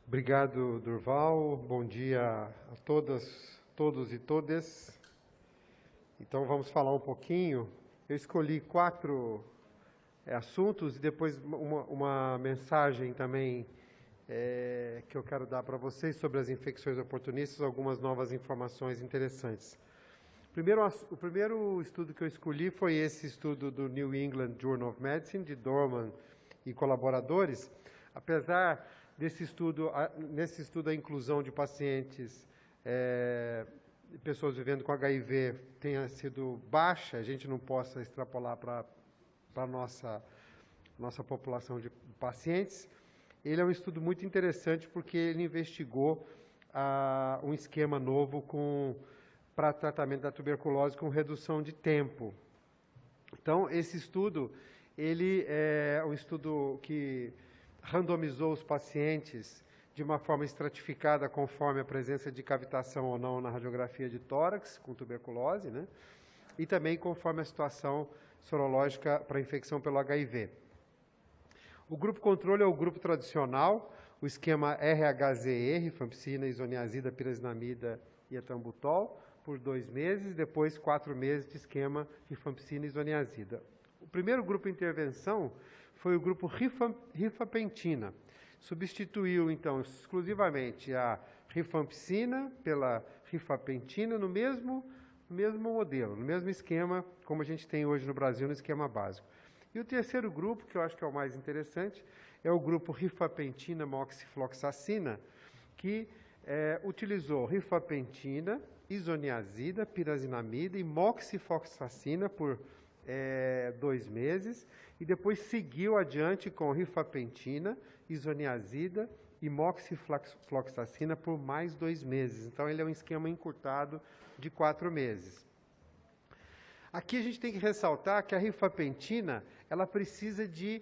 Obrigado, Durval. Bom dia a todas, todos e todas. Então, vamos falar um pouquinho. Eu escolhi 4 assuntos e depois uma mensagem também que eu quero dar para vocês sobre as infecções oportunistas, algumas novas informações interessantes. O primeiro estudo que eu escolhi foi esse estudo do New England Journal of Medicine, de Dorman e colaboradores. Apesar nesse estudo a inclusão de pacientes, pessoas vivendo com HIV, tenha sido baixa, a gente não possa extrapolar para a nossa população de pacientes. Ele é um estudo muito interessante porque ele investigou um esquema novo para tratamento da tuberculose com redução de tempo. Então, esse estudo, ele é um estudo que randomizou os pacientes de uma forma estratificada conforme a presença de cavitação ou não na radiografia de tórax com tuberculose, né? E também conforme a situação sorológica para infecção pelo HIV. O grupo controle é o grupo tradicional, o esquema RHZE, rifampicina, isoniazida, pirazinamida e etambutol, por 2 meses, depois 4 meses de esquema rifampicina e isoniazida. O primeiro grupo de intervenção foi o grupo rifapentina. Substituiu, então, exclusivamente a rifampicina pela rifapentina no mesmo modelo, no mesmo esquema, como a gente tem hoje no Brasil, no esquema básico. E o terceiro grupo, que eu acho que é o mais interessante, é o grupo rifapentina moxifloxacina, que utilizou rifapentina, isoniazida, pirazinamida e moxifloxacina por 2 meses, e depois seguiu adiante com rifapentina, isoniazida e moxifloxacina por mais 2 meses. Então, ele é um esquema encurtado de 4 meses. Aqui a gente tem que ressaltar que a rifapentina, ela precisa de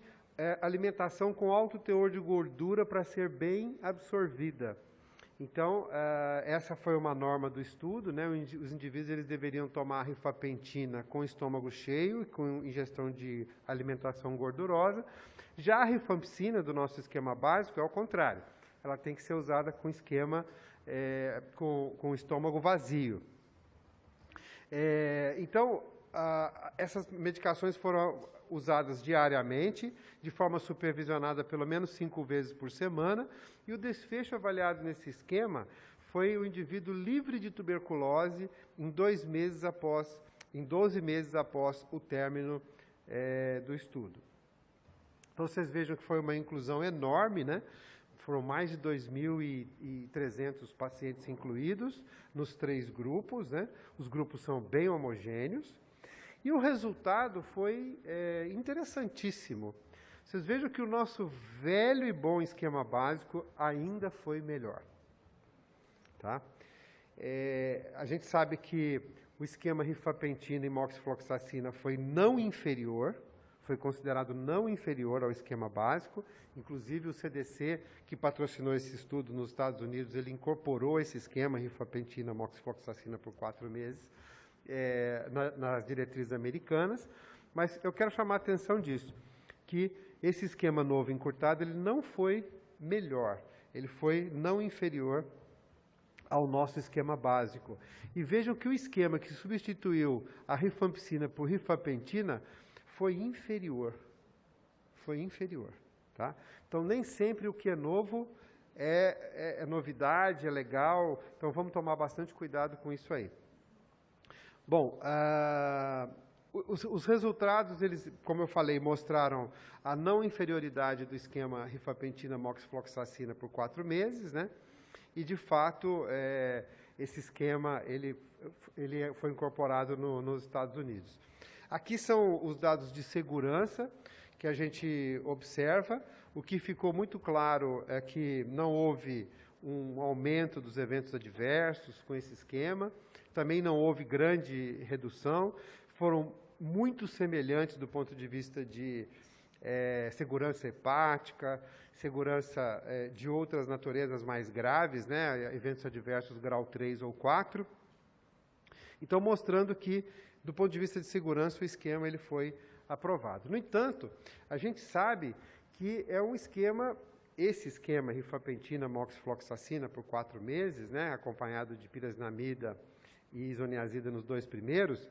alimentação com alto teor de gordura para ser bem absorvida. Então, essa foi uma norma do estudo, né? Os indivíduos eles deveriam tomar rifapentina com estômago cheio e com ingestão de alimentação gordurosa. Já a rifampicina do nosso esquema básico é ao contrário. Ela tem que ser usada com esquema com estômago vazio. Então, essas medicações foram usadas diariamente, de forma supervisionada pelo menos 5 vezes por semana, e o desfecho avaliado nesse esquema foi o indivíduo livre de tuberculose em 12 meses após o término do estudo. Então, vocês vejam que foi uma inclusão enorme, né? Foram mais de 2.300 pacientes incluídos nos 3 grupos, né? Os grupos são bem homogêneos. E o resultado foi interessantíssimo. Vocês vejam que o nosso velho e bom esquema básico ainda foi melhor. Tá? A gente sabe que o esquema rifapentina e moxifloxacina foi não inferior, foi considerado não inferior ao esquema básico. Inclusive o CDC, que patrocinou esse estudo nos Estados Unidos, ele incorporou esse esquema rifapentina, moxifloxacina por 4 meses. Nas diretrizes americanas, mas eu quero chamar a atenção disso, que esse esquema novo encurtado, ele não foi melhor, ele foi não inferior ao nosso esquema básico. E vejam que o esquema que substituiu a rifampicina por rifapentina foi inferior. Foi inferior. Tá? Então, nem sempre o que é novo é novidade, é legal, então vamos tomar bastante cuidado com isso aí. Bom, os resultados, eles, como eu falei, mostraram a não inferioridade do esquema rifapentina moxifloxacina por 4 meses, né? E, de fato, esse esquema ele foi incorporado nos Estados Unidos. Aqui são os dados de segurança que a gente observa. O que ficou muito claro é que não houve um aumento dos eventos adversos com esse esquema. Também não houve grande redução, foram muito semelhantes do ponto de vista de segurança hepática, segurança de outras naturezas mais graves, né, eventos adversos grau 3 ou 4. Então, mostrando que, do ponto de vista de segurança, o esquema ele foi aprovado. No entanto, a gente sabe que é um esquema esse esquema, rifapentina, moxifloxacina, por 4 meses, né, acompanhado de pirazinamida e isoniazida nos 2 primeiros,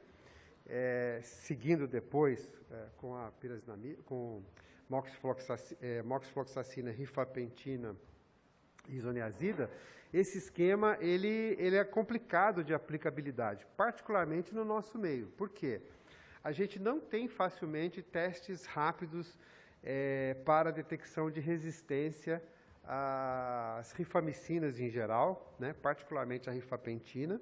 seguindo depois com a pirazinamida, com moxifloxacina, rifapentina e isoniazida, esse esquema ele é complicado de aplicabilidade, particularmente no nosso meio. Por quê? A gente não tem facilmente testes rápidos para a detecção de resistência às rifamicinas em geral, né, particularmente a rifapentina,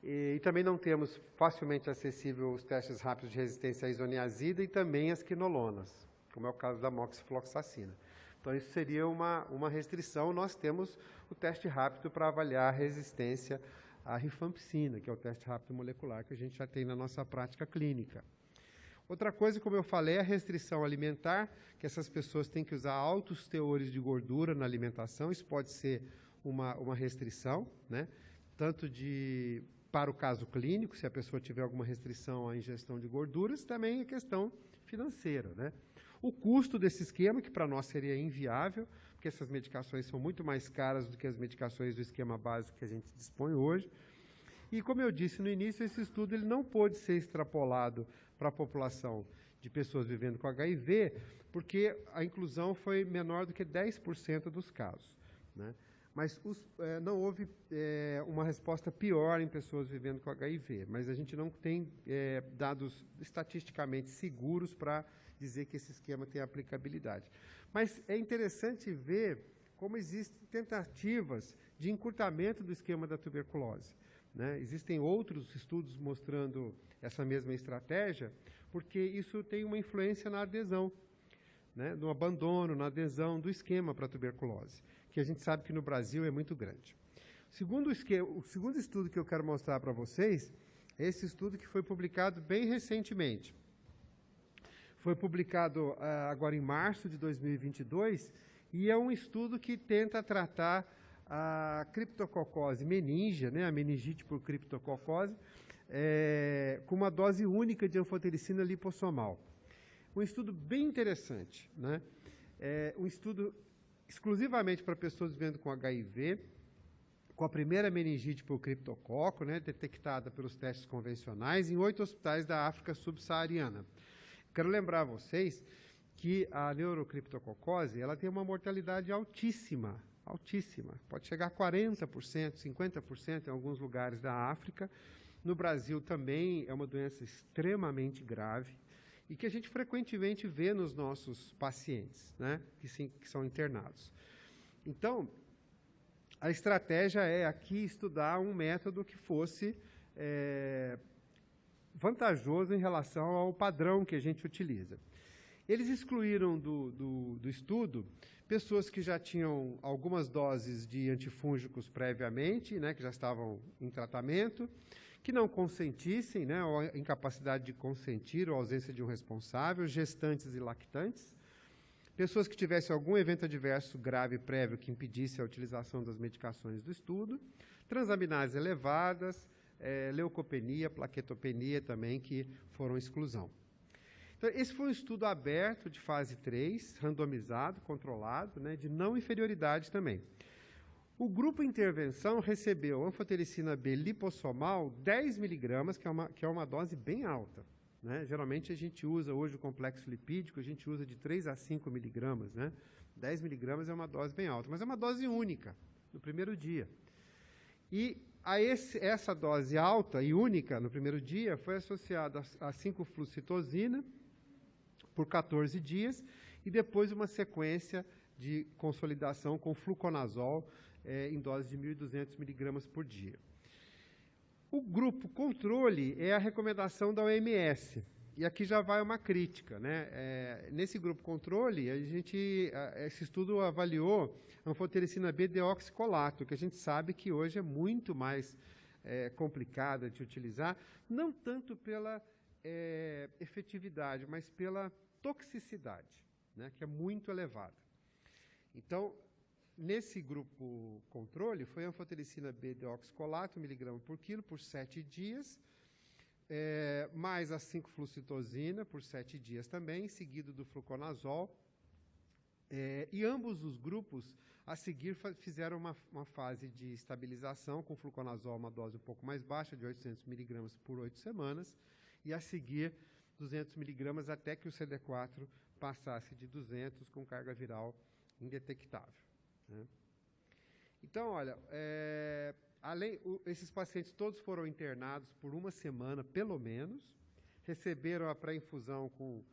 e também não temos facilmente acessível os testes rápidos de resistência à isoniazida e também às quinolonas, como é o caso da moxifloxacina. Então, isso seria uma restrição. Nós temos o teste rápido para avaliar a resistência à rifampicina, que é o teste rápido molecular que a gente já tem na nossa prática clínica. Outra coisa, como eu falei, é a restrição alimentar, que essas pessoas têm que usar altos teores de gordura na alimentação. Isso pode ser uma restrição, né? Tanto para o caso clínico, se a pessoa tiver alguma restrição à ingestão de gorduras, também é questão financeira, né? O custo desse esquema, que para nós seria inviável, porque essas medicações são muito mais caras do que as medicações do esquema básico que a gente dispõe hoje. E, como eu disse no início, esse estudo ele não pôde ser extrapolado para a população de pessoas vivendo com HIV, porque a inclusão foi menor do que 10% dos casos, né? Mas não houve uma resposta pior em pessoas vivendo com HIV, mas a gente não tem dados estatisticamente seguros para dizer que esse esquema tem aplicabilidade. Mas é interessante ver como existem tentativas de encurtamento do esquema da tuberculose, né? Existem outros estudos mostrando essa mesma estratégia, porque isso tem uma influência na adesão, né? No abandono, na adesão do esquema para a tuberculose, que a gente sabe que no Brasil é muito grande. O segundo estudo que eu quero mostrar para vocês é esse estudo que foi publicado bem recentemente. Foi publicado agora em março de 2022, e é um estudo que tenta tratar a criptococose meningea, né, a meningite por criptococose, com uma dose única de anfotericina lipossomal. Um estudo bem interessante, né? Um estudo exclusivamente para pessoas vivendo com HIV, com a primeira meningite por criptococo, né, detectada pelos testes convencionais em 8 hospitais da África subsaariana. Quero lembrar a vocês que a neurocriptococose ela tem uma mortalidade altíssima, altíssima. Pode chegar a 40%, 50% em alguns lugares da África. No Brasil também é uma doença extremamente grave e que a gente frequentemente vê nos nossos pacientes, né, que são internados. Então, a estratégia é aqui estudar um método que fosse vantajoso em relação ao padrão que a gente utiliza. Eles excluíram do estudo pessoas que já tinham algumas doses de antifúngicos previamente, né, que já estavam em tratamento, que não consentissem, né, ou incapacidade de consentir ou ausência de um responsável, gestantes e lactantes, pessoas que tivessem algum evento adverso grave prévio que impedisse a utilização das medicações do estudo, transaminases elevadas, leucopenia, plaquetopenia também, que foram exclusão. Então, esse foi um estudo aberto de fase 3, randomizado, controlado, né, de não inferioridade também. O grupo intervenção recebeu anfotericina B lipossomal 10 miligramas, que é uma dose bem alta, né? Geralmente a gente usa hoje o complexo lipídico, a gente usa de 3 a 5 miligramas, né? 10 miligramas é uma dose bem alta, mas é uma dose única, no primeiro dia. E essa dose alta e única no primeiro dia foi associada a 5-flucitosina por 14 dias e depois uma sequência de consolidação com fluconazol em dose de 1.200 miligramas por dia. O grupo controle é a recomendação da OMS. E aqui já vai uma crítica, né? Nesse grupo controle, esse estudo avaliou anfotericina B deoxicolato, que a gente sabe que hoje é muito mais complicada de utilizar, não tanto pela efetividade, mas pela toxicidade, né, que é muito elevada. Então, nesse grupo controle, foi anfotericina B deoxicolato, 1 miligrama por quilo, por 7 dias, mais a 5-flucitosina por 7 dias também, seguido do fluconazol, E ambos os grupos, a seguir, fizeram uma fase de estabilização com fluconazol, uma dose um pouco mais baixa, de 800 miligramas por 8 semanas, e a seguir 200 miligramas até que o CD4 passasse de 200 com carga viral indetectável, né? Então, olha, esses pacientes todos foram internados por uma semana, pelo menos, receberam a pré-infusão com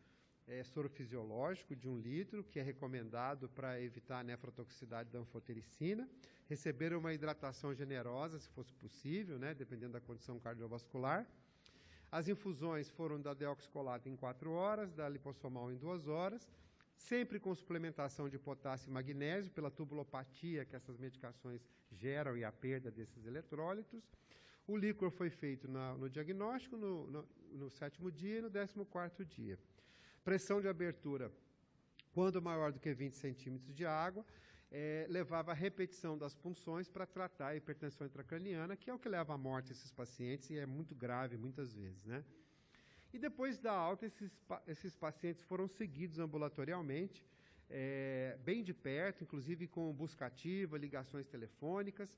soro fisiológico de 1 litro, que é recomendado para evitar a nefrotoxicidade da anfotericina, receberam uma hidratação generosa, se fosse possível, né, dependendo da condição cardiovascular. As infusões foram da deoxicolato em 4 horas, da liposomal em 2 horas, sempre com suplementação de potássio e magnésio, pela tubulopatia que essas medicações geram e a perda desses eletrólitos. O líquor foi feito no diagnóstico, no 7º dia e no 14º dia. Pressão de abertura, quando maior do que 20 centímetros de água, levava à repetição das punções para tratar a hipertensão intracraniana, que é o que leva à morte esses pacientes e é muito grave muitas vezes, né? E depois da alta, esses pacientes foram seguidos ambulatorialmente, bem de perto, inclusive com busca ativa, ligações telefônicas,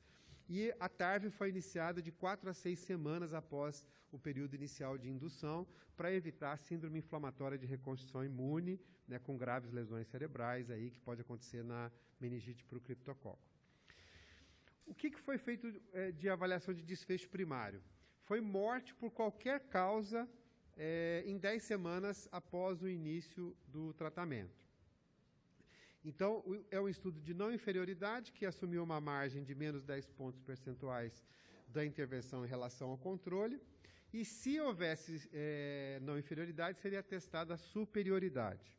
e a TARV foi iniciada de 4 a 6 semanas após o período inicial de indução, para evitar a síndrome inflamatória de reconstituição imune, né, com graves lesões cerebrais, aí, que pode acontecer na meningite por criptococo. O que foi feito de avaliação de desfecho primário? Foi morte por qualquer causa em 10 semanas após o início do tratamento. Então, é um estudo de não inferioridade que assumiu uma margem de menos 10 pontos percentuais da intervenção em relação ao controle, e se houvesse não inferioridade, seria testada a superioridade.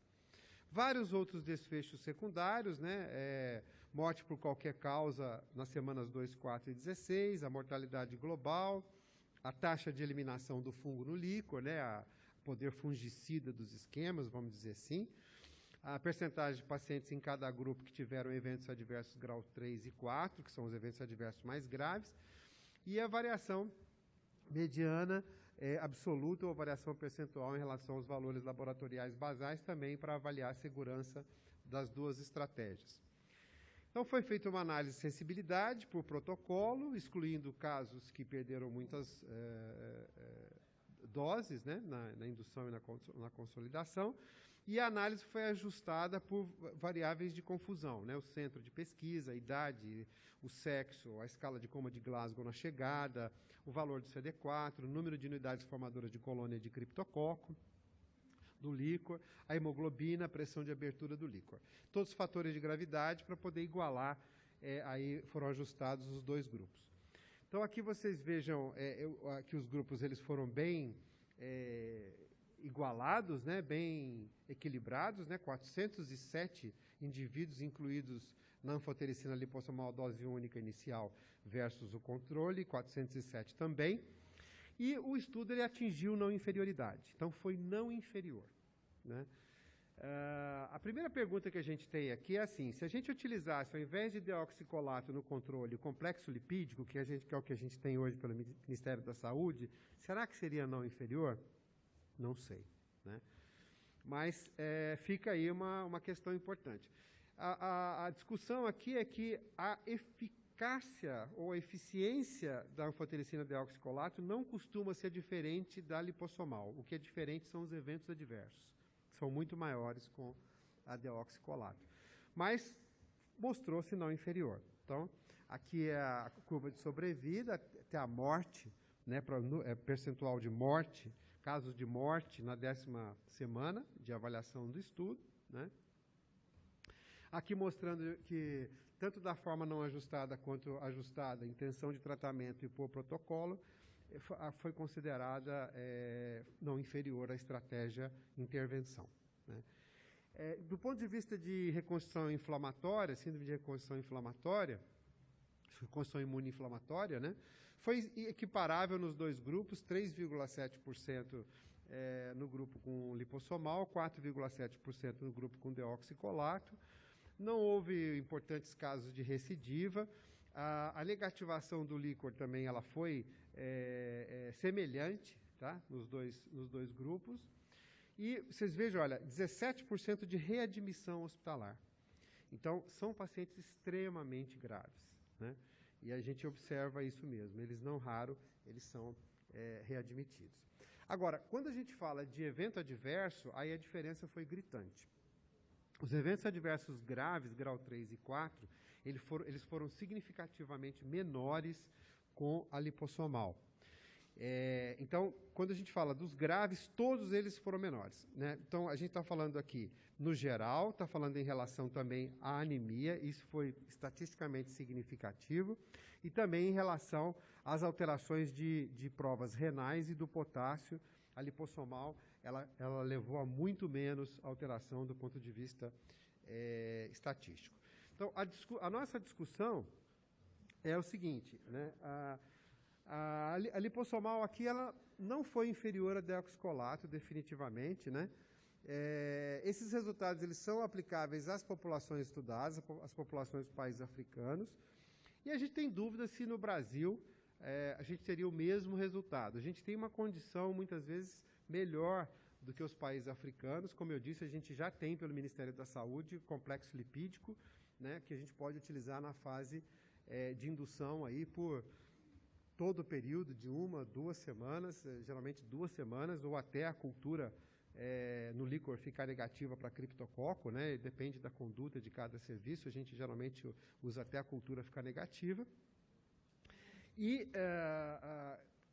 Vários outros desfechos secundários, né, morte por qualquer causa nas semanas 2, 4 e 16, a mortalidade global, a taxa de eliminação do fungo no líquor, né, a poder fungicida dos esquemas, vamos dizer assim, a percentagem de pacientes em cada grupo que tiveram eventos adversos grau 3 e 4, que são os eventos adversos mais graves, e a variação mediana absoluta ou variação percentual em relação aos valores laboratoriais basais, também para avaliar a segurança das duas estratégias. Então, foi feita uma análise de sensibilidade por protocolo, excluindo casos que perderam muitas doses, né, na indução e na consolidação, e a análise foi ajustada por variáveis de confusão, né, o centro de pesquisa, a idade, o sexo, a escala de coma de Glasgow na chegada, o valor do CD4, o número de unidades formadoras de colônia de criptococo, do líquor, a hemoglobina, a pressão de abertura do líquor. Todos os fatores de gravidade para poder igualar, aí foram ajustados os dois grupos. Então, aqui vocês vejam que os grupos eles foram bem igualados, né, bem equilibrados, né, 407 indivíduos incluídos na anfotericina liposomal dose única inicial versus o controle, 407 também. E o estudo ele atingiu não inferioridade, então foi não inferior, né? A primeira pergunta que a gente tem aqui é assim: se a gente utilizasse, ao invés de deoxicolato no controle, o complexo lipídico, que é o que a gente tem hoje pelo Ministério da Saúde, será que seria não inferior? Não sei, né? Mas fica aí uma questão importante. A discussão aqui é que a eficácia ou a eficiência da anfotericina deoxicolato não costuma ser diferente da liposomal. O que é diferente são os eventos adversos, que são muito maiores com a deoxicolato. Mas mostrou-se não inferior. Então, aqui é a curva de sobrevida até a morte, né, percentual de morte, casos de morte na 10ª semana de avaliação do estudo, né? Aqui mostrando que, tanto da forma não ajustada quanto ajustada, a intenção de tratamento e por protocolo, foi considerada não inferior à estratégia intervenção, né? Do ponto de vista de reconstrução inflamatória, síndrome de reconstrução inflamatória, reconstrução imune inflamatória, né, foi equiparável nos dois grupos, 3,7% no grupo com liposomal, 4,7% no grupo com deoxicolato. Não houve importantes casos de recidiva. A negativação do líquor também ela foi semelhante, tá, nos dois grupos. E vocês vejam, olha, 17% de readmissão hospitalar. Então, são pacientes extremamente graves, né? E a gente observa isso mesmo, eles não raro, eles são readmitidos. Agora, quando a gente fala de evento adverso, aí a diferença foi gritante. Os eventos adversos graves, grau 3 e 4, eles foram significativamente menores com a lipossomal. Então, quando a gente fala dos graves, todos eles foram menores, né? Então, a gente está falando aqui, no geral, está falando em relação também à anemia, isso foi estatisticamente significativo, e também em relação às alterações de provas renais e do potássio. A lipossomal, ela levou a muito menos alteração do ponto de vista estatístico. Então, a nossa discussão é o seguinte, né? A lipossomal aqui, ela não foi inferior a deoxicolato, definitivamente, né? Esses resultados, eles são aplicáveis às populações estudadas, às populações dos países africanos, e a gente tem dúvida se no Brasil a gente teria o mesmo resultado. A gente tem uma condição, muitas vezes, melhor do que os países africanos. Como eu disse, a gente já tem, pelo Ministério da Saúde, complexo lipídico, né, que a gente pode utilizar na fase de indução aí por todo o período de 1, 2 semanas, geralmente 2 semanas, ou até a cultura no líquor ficar negativa para criptococo, né? Depende da conduta de cada serviço, a gente geralmente usa até a cultura ficar negativa. E,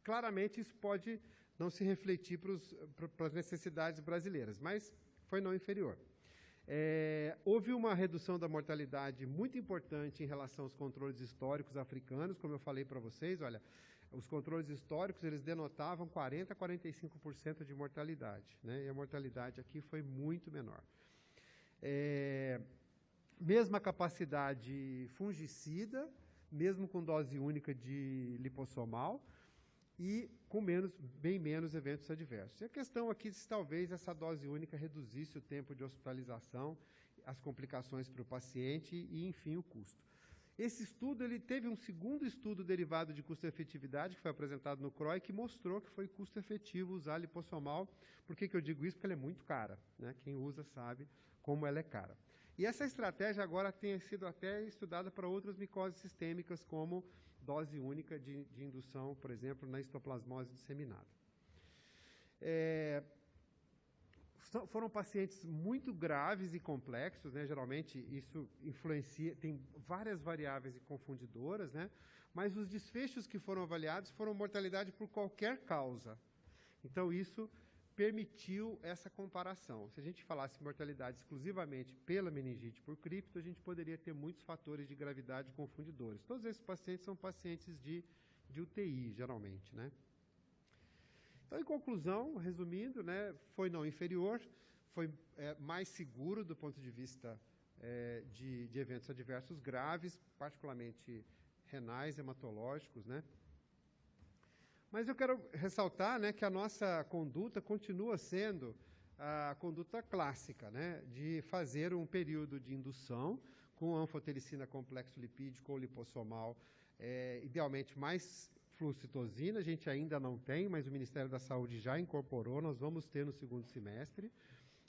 claramente, isso pode não se refletir para as necessidades brasileiras, mas foi não inferior. Houve uma redução da mortalidade muito importante em relação aos controles históricos africanos, como eu falei para vocês, olha, os controles históricos, eles denotavam 40% a 45% de mortalidade, né? E a mortalidade aqui foi muito menor. Mesma capacidade fungicida, mesmo com dose única de lipossomal, e com bem menos eventos adversos. E a questão aqui se talvez essa dose única reduzisse o tempo de hospitalização, as complicações para o paciente e, enfim, o custo. Esse estudo, ele teve um segundo estudo derivado de custo-efetividade, que foi apresentado no CROI, que mostrou que foi custo-efetivo usar a lipossomal. Por que eu digo isso? Porque ela é muito cara, né? Quem usa sabe como ela é cara. E essa estratégia agora tem sido até estudada para outras micoses sistêmicas, como dose única de indução, por exemplo, na histoplasmose disseminada. Foram pacientes muito graves e complexos, né? Geralmente isso influencia, tem várias variáveis e confundidoras, né? Mas os desfechos que foram avaliados foram mortalidade por qualquer causa. Então isso permitiu essa comparação. Se a gente falasse mortalidade exclusivamente pela meningite por cripto, a gente poderia ter muitos fatores de gravidade confundidores. Todos esses pacientes são pacientes de UTI, geralmente, né? Então, em conclusão, resumindo, né, foi não inferior, foi mais seguro do ponto de vista de eventos adversos graves, particularmente renais, hematológicos, né? Mas eu quero ressaltar, né, que a nossa conduta continua sendo a conduta clássica, né, de fazer um período de indução com anfotericina complexo lipídico ou lipossomal, idealmente mais flucitosina, a gente ainda não tem, mas o Ministério da Saúde já incorporou, nós vamos ter no segundo semestre.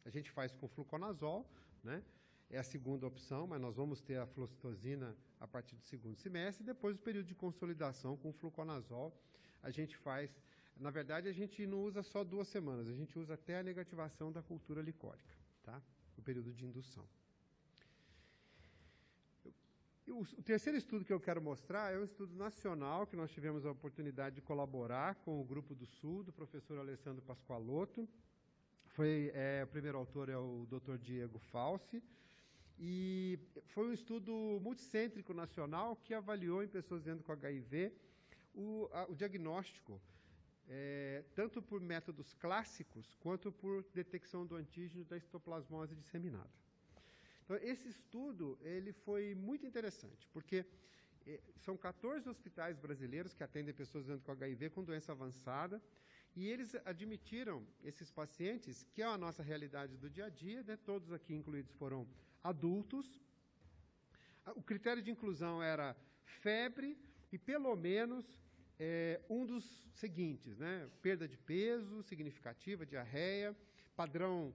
A gente faz com fluconazol, né? É a segunda opção, mas nós vamos ter a flucitosina a partir do segundo semestre, e depois o período de consolidação com fluconazol, a gente faz, na verdade, a gente não usa só 2 semanas, a gente usa até a negativação da cultura licórica, tá? O período de indução. O terceiro estudo que eu quero mostrar é um estudo nacional, que nós tivemos a oportunidade de colaborar com o Grupo do Sul, do professor Alessandro Pascoalotto. O primeiro autor é o Dr. Diego Falsi, e foi um estudo multicêntrico nacional que avaliou em pessoas vivendo com HIV o diagnóstico, tanto por métodos clássicos, quanto por detecção do antígeno da histoplasmose disseminada. Então, esse estudo ele foi muito interessante, porque são 14 hospitais brasileiros que atendem pessoas vivendo com HIV com doença avançada, e eles admitiram esses pacientes, que é a nossa realidade do dia a dia, né? Todos aqui incluídos foram adultos. O critério de inclusão era febre e, pelo menos, um dos seguintes, né? Perda de peso significativa, diarreia, padrão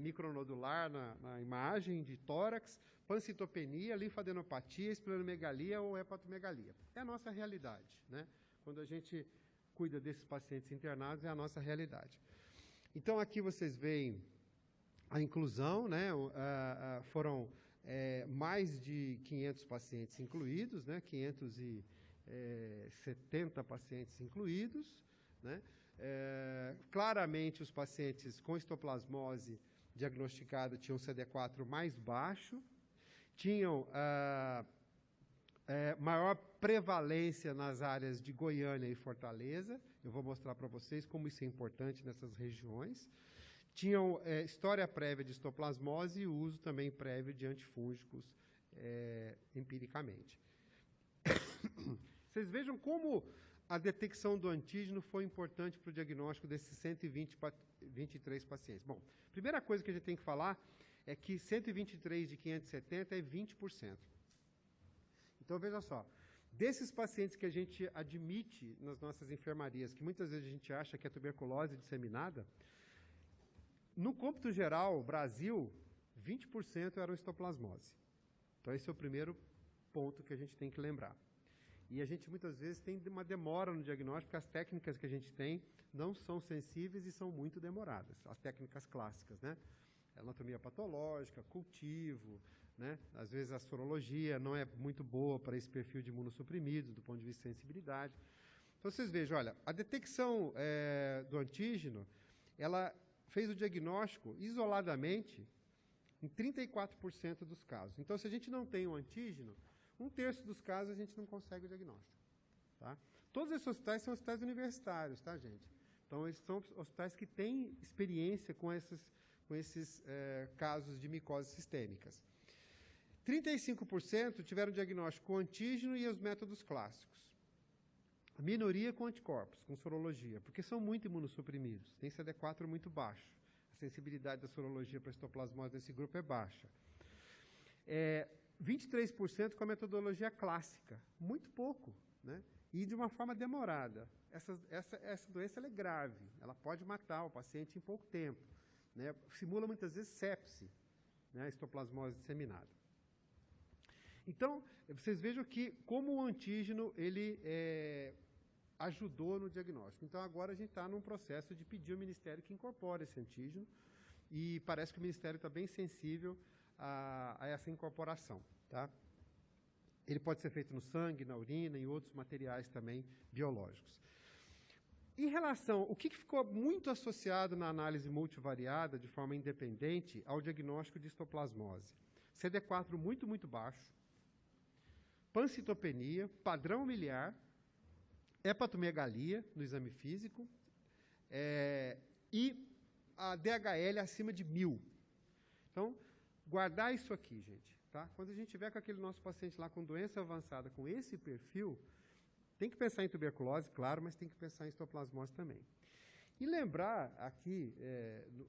micronodular na imagem de tórax, pancitopenia, linfadenopatia, esplenomegalia ou hepatomegalia. É a nossa realidade, né? Quando a gente cuida desses pacientes internados, é a nossa realidade. Então, aqui vocês veem a inclusão, né? Foram mais de 500 pacientes incluídos, né? 570 pacientes incluídos, né? Claramente, os pacientes com histoplasmose diagnosticada tinham CD4 mais baixo, tinham maior prevalência nas áreas de Goiânia e Fortaleza. Eu vou mostrar para vocês como isso é importante nessas regiões. Tinham história prévia de histoplasmose e uso também prévio de antifúngicos empiricamente. Vocês vejam como a detecção do antígeno foi importante para o diagnóstico desses 123 pacientes. Bom, primeira coisa que a gente tem que falar é que 123 de 570 é 20%. Então, veja só, desses pacientes que a gente admite nas nossas enfermarias, que muitas vezes a gente acha que é tuberculose disseminada, no cômputo geral, Brasil, 20% eram histoplasmose. Então, esse é o primeiro ponto que a gente tem que lembrar. E a gente, muitas vezes, tem uma demora no diagnóstico, porque as técnicas que a gente tem não são sensíveis e são muito demoradas, as técnicas clássicas, né? Anatomia patológica, cultivo, né? Às vezes a sorologia não é muito boa para esse perfil de imunossuprimidos, do ponto de vista de sensibilidade. Então, vocês vejam, olha, a detecção do antígeno, ela fez o diagnóstico isoladamente em 34% dos casos. Então, se a gente não tem um antígeno, 1/3 dos casos a gente não consegue o diagnóstico. Tá? Todos esses hospitais são hospitais universitários, tá, gente? Então, eles são hospitais que têm experiência com esses casos de micoses sistêmicas. 35% tiveram diagnóstico com antígeno e os métodos clássicos. A minoria com anticorpos, com sorologia, porque são muito imunossuprimidos, tem CD4 muito baixo. A sensibilidade da sorologia para histoplasmose desse grupo é baixa. 23% com a metodologia clássica, muito pouco, né? E de uma forma demorada. Essa doença ela é grave, ela pode matar o paciente em pouco tempo, né? Simula muitas vezes sepse, né? Histoplasmose disseminada. Então, vocês vejam que como o antígeno ele ajudou no diagnóstico. Então, agora a gente está num processo de pedir ao Ministério que incorpore esse antígeno e parece que o Ministério está bem sensível a essa incorporação. Tá? Ele pode ser feito no sangue, na urina e outros materiais também biológicos. Em relação, o que ficou muito associado na análise multivariada, de forma independente, ao diagnóstico de histoplasmose? CD4 muito, muito baixo, pancitopenia, padrão miliar, hepatomegalia no exame físico e a DHL acima de 1000. Então, guardar isso aqui, gente. Tá? Quando a gente tiver com aquele nosso paciente lá com doença avançada, com esse perfil, tem que pensar em tuberculose, claro, mas tem que pensar em histoplasmose também. E lembrar aqui,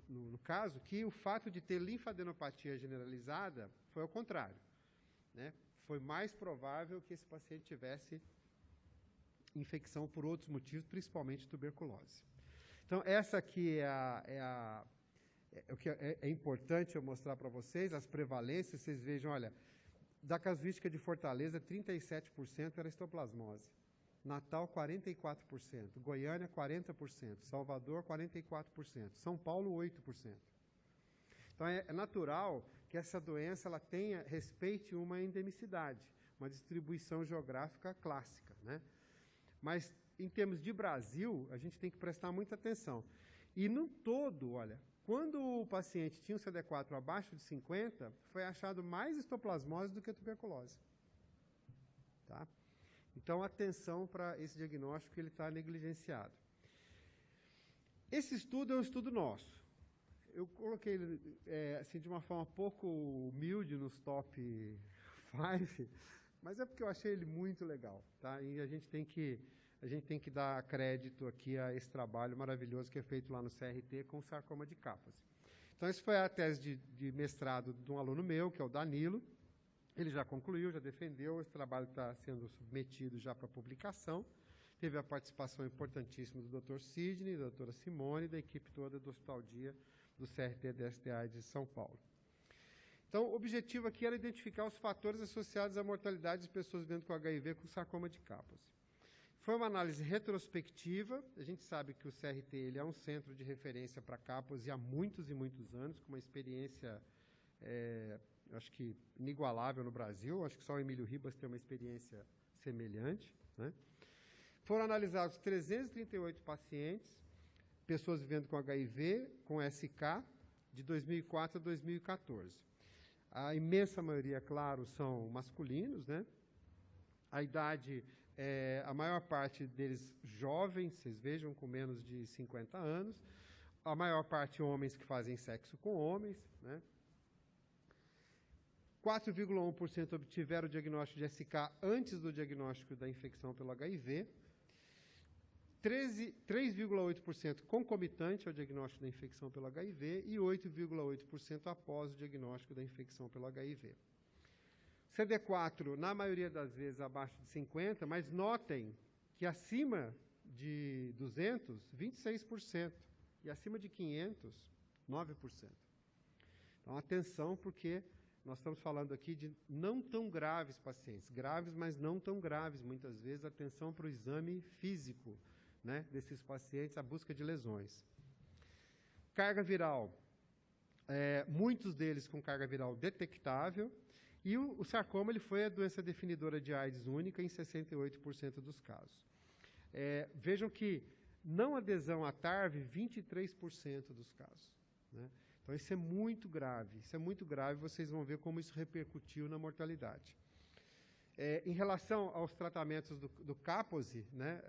no caso, que o fato de ter linfadenopatia generalizada foi ao contrário. Né? Foi mais provável que esse paciente tivesse infecção por outros motivos, principalmente tuberculose. Então, essa aqui o que é importante eu mostrar para vocês, as prevalências, vocês vejam, olha, da casuística de Fortaleza, 37% era histoplasmose. Natal, 44%. Goiânia, 40%. Salvador, 44%. São Paulo, 8%. Então, é natural que essa doença ela respeite uma endemicidade, uma distribuição geográfica clássica, né? Mas, em termos de Brasil, a gente tem que prestar muita atenção. E, no todo, olha, quando o paciente tinha um CD4 abaixo de 50, foi achado mais histoplasmose do que tuberculose. Tá? Então, atenção para esse diagnóstico, ele está negligenciado. Esse estudo é um estudo nosso. Eu coloquei ele assim, de uma forma pouco humilde nos top 5, mas é porque eu achei ele muito legal. Tá? E a gente tem que dar crédito aqui a esse trabalho maravilhoso que é feito lá no CRT com o sarcoma de Kaposi. Então, essa foi a tese de mestrado de um aluno meu, que é o Danilo. Ele já concluiu, já defendeu, esse trabalho está sendo submetido já para publicação. Teve a participação importantíssima do Dr. Sidney, da doutora Simone, da equipe toda do Hospital Dia, do CRT-DST-AIDS de São Paulo. Então, o objetivo aqui era identificar os fatores associados à mortalidade de pessoas vivendo com HIV com sarcoma de Kaposi. Foi uma análise retrospectiva. A gente sabe que o CRT ele é um centro de referência para Kaposi há muitos e muitos anos, com uma experiência, acho que inigualável no Brasil. Acho que só o Emílio Ribas tem uma experiência semelhante, né? Foram analisados 338 pacientes, pessoas vivendo com HIV, com SK, de 2004 a 2014. A imensa maioria, claro, são masculinos, né? A idade, a maior parte deles jovens, vocês vejam, com menos de 50 anos. A maior parte homens que fazem sexo com homens, né? 4,1% obtiveram o diagnóstico de SK antes do diagnóstico da infecção pelo HIV. 3,8% concomitante ao diagnóstico da infecção pelo HIV e 8,8% após o diagnóstico da infecção pelo HIV. CD4, na maioria das vezes, abaixo de 50, mas notem que acima de 200, 26%, e acima de 500, 9%. Então, atenção, porque nós estamos falando aqui de não tão graves pacientes, graves, mas não tão graves, muitas vezes, atenção para o exame físico, né, desses pacientes, a busca de lesões. Carga viral, muitos deles com carga viral detectável, e o sarcoma ele foi a doença definidora de AIDS única em 68% dos casos. Vejam que não adesão à TARV, 23% dos casos, né? Então, isso é muito grave, vocês vão ver como isso repercutiu na mortalidade. Em relação aos tratamentos do Kaposi, né,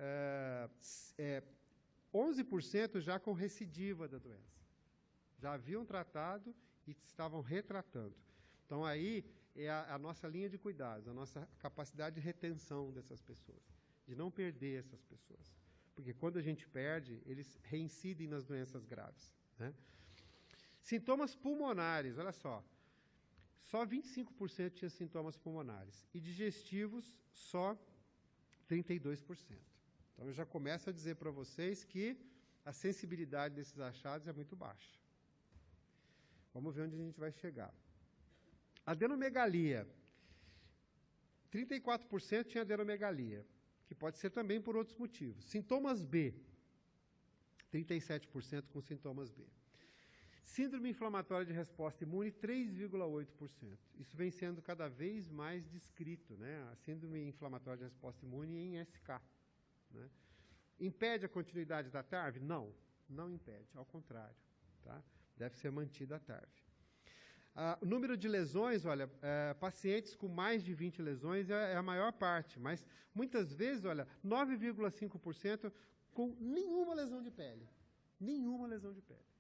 11% já com recidiva da doença. Já haviam tratado e estavam retratando. Então, aí é a nossa linha de cuidados, a nossa capacidade de retenção dessas pessoas, de não perder essas pessoas. Porque quando a gente perde, eles reincidem nas doenças graves, né? Sintomas pulmonares, olha só. Só 25% tinha sintomas pulmonares. E digestivos, só 32%. Então, eu já começo a dizer para vocês que a sensibilidade desses achados é muito baixa. Vamos ver onde a gente vai chegar. Adenomegalia. 34% tinha adenomegalia, que pode ser também por outros motivos. Sintomas B. 37% com sintomas B. Síndrome inflamatória de resposta imune, 3,8%. Isso vem sendo cada vez mais descrito, né? A síndrome inflamatória de resposta imune em SK, né? Impede a continuidade da TARV? Não, não impede, ao contrário, tá? Deve ser mantida a TARV. O número de lesões, olha, pacientes com mais de 20 lesões é a maior parte, mas muitas vezes, olha, 9,5% com nenhuma lesão de pele. Nenhuma lesão de pele.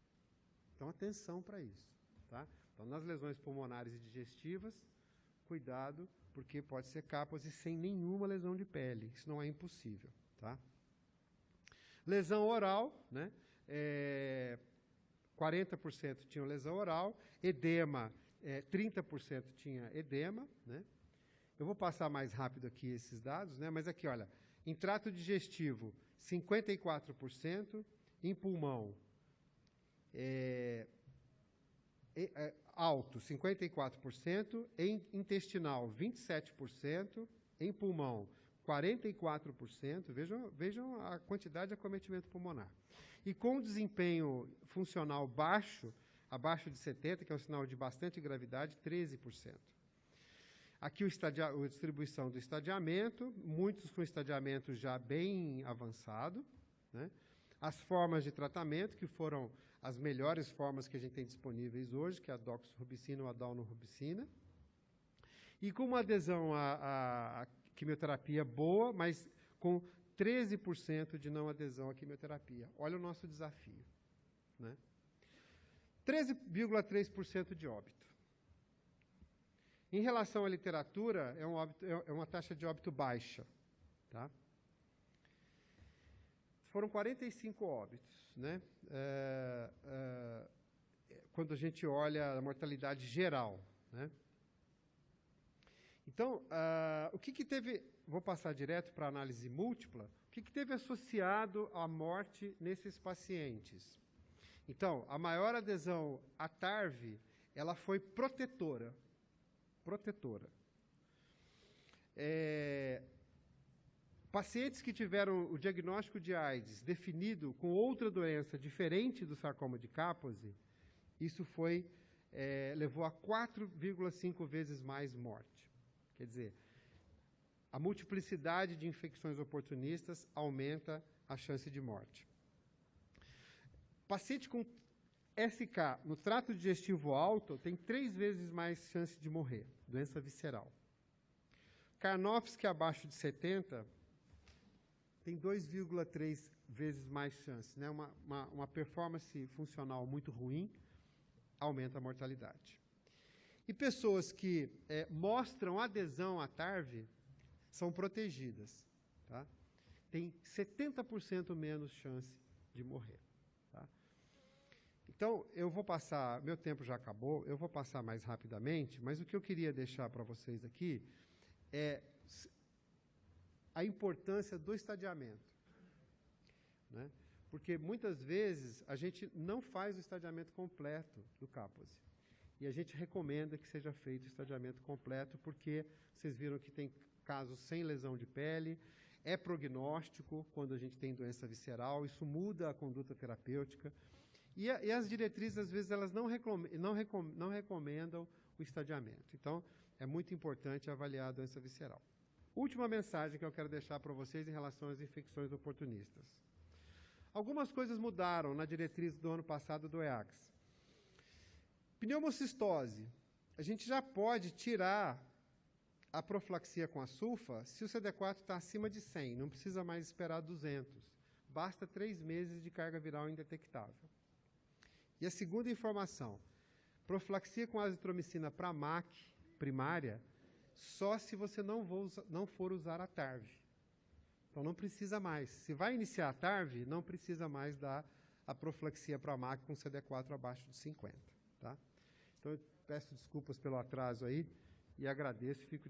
Então, atenção para isso, tá? Então, nas lesões pulmonares e digestivas, cuidado, porque pode ser Kaposi sem nenhuma lesão de pele. Isso não é impossível, tá? Lesão oral, né? 40% tinham lesão oral, edema, 30% tinha edema, né? Eu vou passar mais rápido aqui esses dados, né? Mas aqui, olha, em trato digestivo, 54%, em pulmão, alto, 54%, em intestinal, 27%, em pulmão, 44%, vejam a quantidade de acometimento pulmonar. E com desempenho funcional baixo, abaixo de 70%, que é um sinal de bastante gravidade, 13%. Aqui a distribuição do estadiamento, muitos com estadiamento já bem avançado, né? As formas de tratamento, que foram as melhores formas que a gente tem disponíveis hoje, que é a doxorubicina ou a daunorubicina, e com uma adesão à quimioterapia boa, mas com 13% de não adesão à quimioterapia. Olha o nosso desafio, né? 13,3% de óbito. Em relação à literatura, é uma taxa de óbito baixa, tá? Foram 45 óbitos, né? Quando a gente olha a mortalidade geral, né? Então, o que teve... Vou passar direto para a análise múltipla. O que teve associado à morte nesses pacientes? Então, a maior adesão à TARV, ela foi protetora. Protetora. Pacientes que tiveram o diagnóstico de AIDS definido com outra doença diferente do sarcoma de Kaposi, isso levou a 4,5 vezes mais morte. Quer dizer, a multiplicidade de infecções oportunistas aumenta a chance de morte. Paciente com SK no trato digestivo alto tem 3 vezes mais chance de morrer, doença visceral. Karnofsky abaixo de 70 tem 2,3 vezes mais chance, né? Uma performance funcional muito ruim aumenta a mortalidade. E pessoas que mostram adesão à TARV são protegidas, tá? Tem 70% menos chance de morrer. Tá? Então, eu vou passar, meu tempo já acabou, eu vou passar mais rapidamente, mas o que eu queria deixar para vocês aqui é a importância do estadiamento. Né? Porque, muitas vezes, a gente não faz o estadiamento completo do Kaposi. E a gente recomenda que seja feito o estadiamento completo, porque vocês viram que tem casos sem lesão de pele, é prognóstico quando a gente tem doença visceral, isso muda a conduta terapêutica. E as diretrizes, às vezes, elas não recomendam o estadiamento. Então, é muito importante avaliar a doença visceral. Última mensagem que eu quero deixar para vocês em relação às infecções oportunistas. Algumas coisas mudaram na diretriz do ano passado do EACS. Pneumocistose. A gente já pode tirar a profilaxia com a sulfa se o CD4 está acima de 100, não precisa mais esperar 200. Basta 3 meses de carga viral indetectável. E a segunda informação, profilaxia com azitromicina para MAC primária, só se você não for usar a TARV. Então, não precisa mais. Se vai iniciar a TARV, não precisa mais dar a profilaxia para MAC com CD4 abaixo de 50. Tá? Então, eu peço desculpas pelo atraso aí e agradeço e fico